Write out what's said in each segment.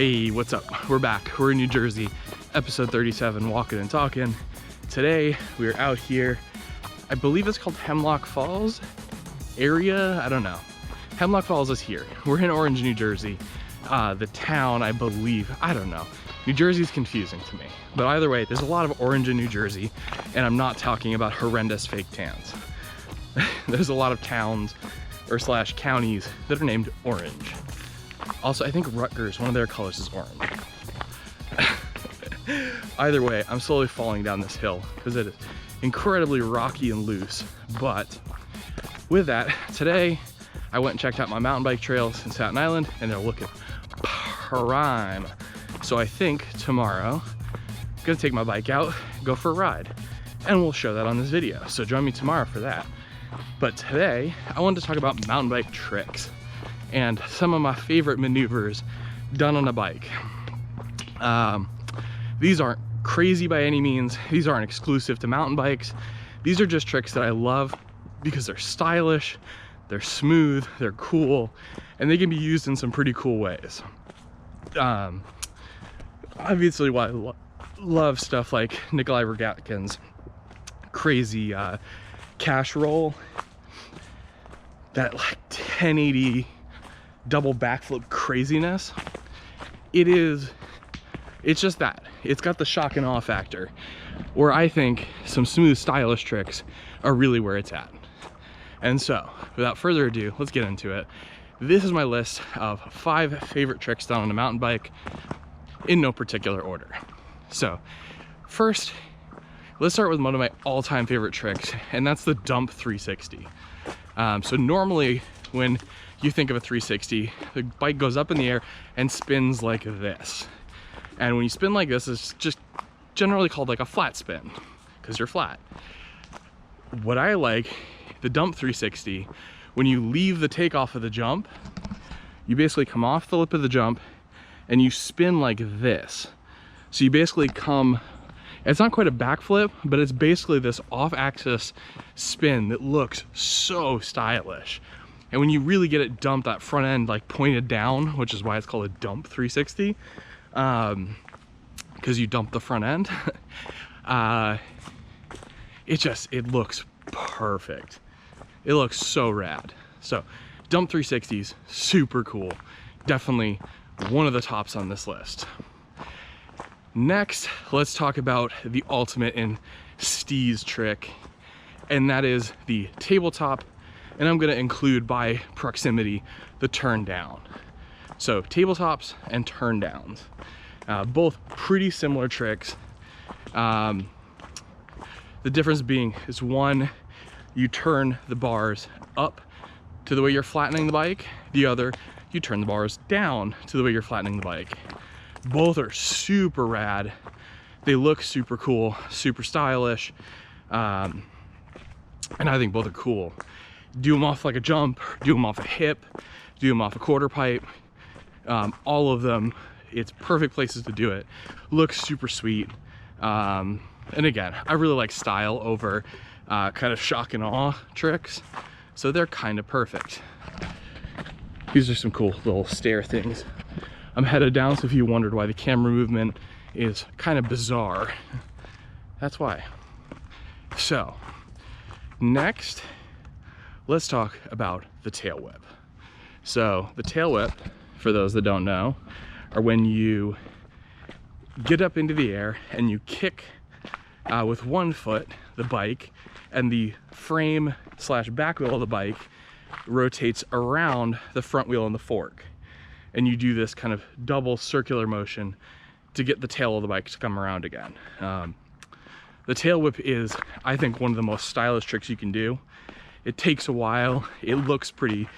Hey, what's up? We're back. We're in New Jersey, episode 37, walking and talking. Today, we're out here. I believe it's called Hemlock Falls area. I don't know. Hemlock Falls is here. We're in Orange, New Jersey. The town, I believe, I don't know. New Jersey's confusing to me. But either way, there's a lot of orange in New Jersey, and I'm not talking about horrendous fake tans. There's a lot of towns or slash counties that are named Orange. Also, I think Rutgers, one of their colors is orange. Either way, I'm slowly falling down this hill because it is incredibly rocky and loose. But with that, today I went and checked out my mountain bike trails in Staten Island and they're looking prime. So I think tomorrow I'm gonna take my bike out, go for a ride, and we'll show that on this video. So join me tomorrow for that. But today I wanted to talk about mountain bike tricks and some of my favorite maneuvers done on a bike. These aren't crazy by any means. These aren't exclusive to mountain bikes. These are just tricks that I love because they're stylish, they're smooth, they're cool, and they can be used in some pretty cool ways. Obviously, why I love stuff like Nikolai Rogatkin's crazy cash roll, that like 1080 double backflip craziness. It's just that. It's got the shock and awe factor, where I think some smooth, stylish tricks are really where it's at. And so, without further ado, let's get into it. This is my list of 5 favorite tricks done on a mountain bike in no particular order. So, first, let's start with one of my all-time favorite tricks, and that's the dump 360. So normally, when you think of a 360, the bike goes up in the air and spins like this. And when you spin like this, it's just generally called like a flat spin because you're flat. What I like, the dump 360, when you leave the takeoff of the jump, you basically come off the lip of the jump and you spin like this. So you basically come, it's not quite a backflip, but it's basically this off-axis spin that looks so stylish. And when you really get it dumped, that front end like pointed down, which is why it's called a dump 360, because you dump the front end, it looks perfect. It looks so rad. So dump 360s, super cool. Definitely one of the tops on this list. Next, let's talk about the ultimate in steez trick, and that is the tabletop. And I'm gonna include by proximity the turn down. So tabletops and turn downs, both pretty similar tricks. The difference being is one, you turn the bars up to the way you're flattening the bike. The other, you turn the bars down to the way you're flattening the bike. Both are super rad. They look super cool, super stylish. And I think both are cool. Do them off like a jump, do them off a hip, do them off a quarter pipe. All of them, it's perfect places to do it. Looks super sweet. And again, I really like style over kind of shock and awe tricks. So they're kind of perfect. These are some cool little stair things. I'm headed down, so if you wondered why the camera movement is kind of bizarre, that's why. So, next, let's talk about the tail whip. So the tail whip, for those that don't know, are when you get up into the air and you kick with one foot the bike, and the frame slash back wheel of the bike rotates around the front wheel and the fork. And you do this kind of double circular motion to get the tail of the bike to come around again. The tail whip is, I think, one of the most stylish tricks you can do. It takes a while. It looks pretty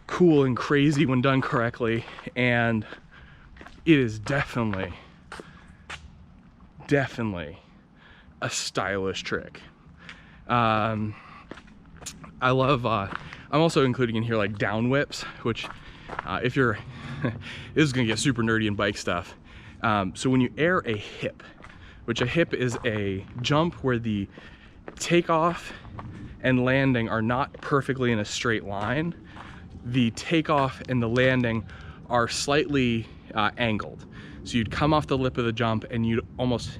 cool and crazy when done correctly, and it is definitely a stylish trick. I love, I'm also including in here like down whips, which if you're, this is gonna get super nerdy in bike stuff. So when you air a hip, which a hip is a jump where the takeoff and landing are not perfectly in a straight line. The takeoff and the landing are slightly angled. So you'd come off the lip of the jump and you'd almost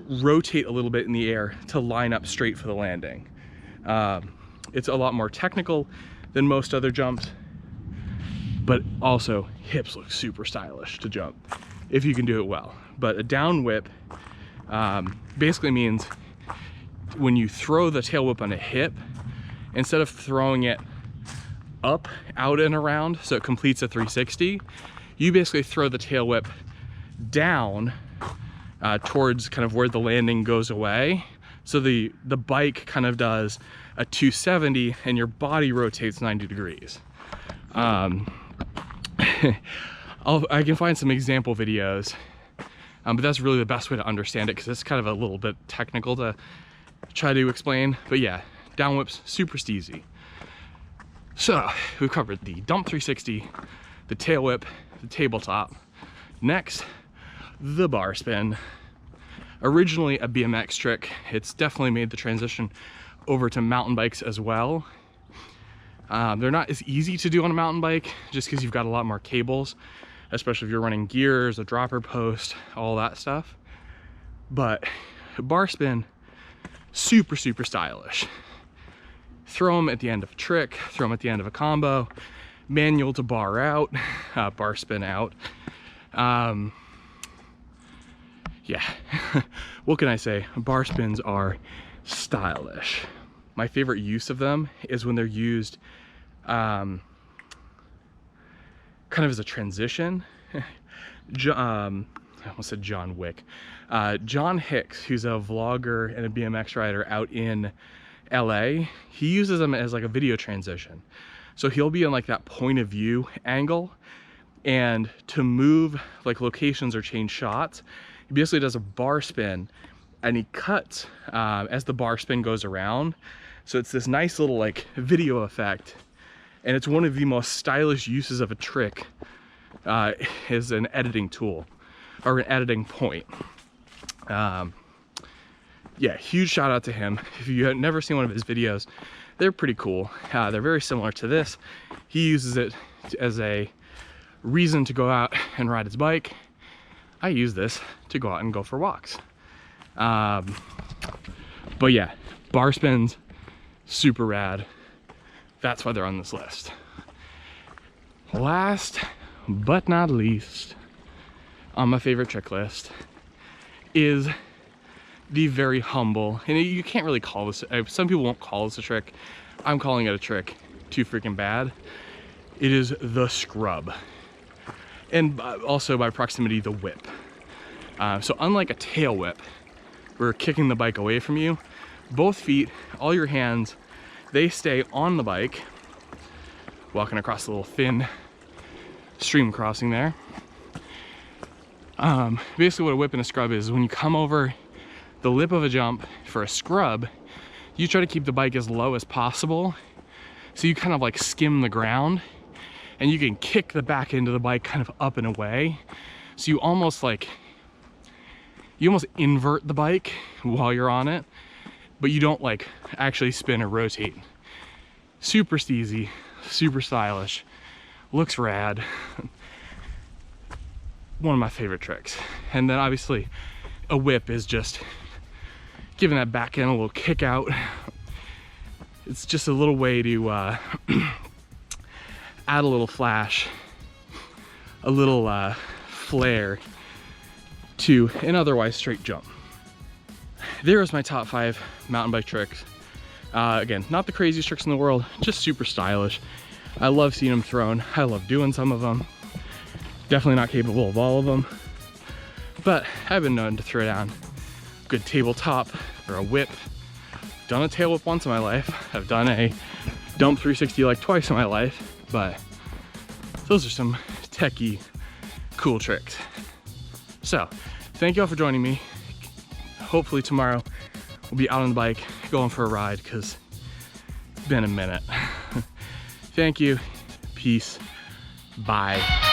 rotate a little bit in the air to line up straight for the landing. It's a lot more technical than most other jumps, but also hips look super stylish to jump if you can do it well. But a down whip basically means when you throw the tail whip on a hip, instead of throwing it up, out, and around so it completes a 360, you basically throw the tail whip down towards kind of where the landing goes away. So the bike kind of does a 270 and your body rotates 90 degrees. I can find some example videos, but that's really the best way to understand it because it's kind of a little bit technical to try to explain. But yeah, down whips, super steezy. So we've covered the dump 360, the tail whip, the tabletop. Next, the bar spin. Originally a BMX trick, it's definitely made the transition over to mountain bikes as well. They're not as easy to do on a mountain bike just because you've got a lot more cables, especially if you're running gears, a dropper post, all that stuff. But bar spin, super, super stylish. Throw them at the end of a trick, throw them at the end of a combo, manual to bar out, bar spin out. Yeah, what can I say? Bar spins are stylish. My favorite use of them is when they're used kind of as a transition. I almost said John Wick. John Hicks, who's a vlogger and a BMX rider out in LA, he uses them as like a video transition. So he'll be in like that point of view angle, and to move like locations or change shots, he basically does a bar spin and he cuts as the bar spin goes around. So it's this nice little like video effect, and it's one of the most stylish uses of a trick as an editing tool or an editing point. Yeah, huge shout out to him. If you have never seen one of his videos, they're pretty cool. They're very similar to this. He uses it as a reason to go out and ride his bike. I use this to go out and go for walks. But yeah, bar spins, super rad. That's why they're on this list. Last but not least on my favorite trick list is the very humble, and you can't really call this, some people won't call this a trick. I'm calling it a trick too freaking bad. It is the scrub, and also by proximity the whip. So unlike a tail whip, where kicking the bike away from you, both feet, all your hands, they stay on the bike, walking across a little thin stream crossing there. Basically what a whip and a scrub is when you come over the lip of a jump for a scrub, you try to keep the bike as low as possible. So you kind of like skim the ground, and you can kick the back end of the bike kind of up and away. So you almost invert the bike while you're on it, but you don't like actually spin or rotate. Super steezy, super stylish, looks rad. One of my favorite tricks. And then obviously a whip is just giving that back end a little kick out. It's just a little way to add a little flash, a little flair to an otherwise straight jump. There is my top 5 mountain bike tricks. Again, not the craziest tricks in the world, just super stylish. I love seeing them thrown. I love doing some of them. Definitely not capable of all of them, but I've been known to throw down a good tabletop or a whip. Done a tail whip once in my life. I've done a dump 360 like twice in my life, but those are some techie, cool tricks. So, thank you all for joining me. Hopefully tomorrow we'll be out on the bike, going for a ride, because it's been a minute. Thank you. Peace. Bye.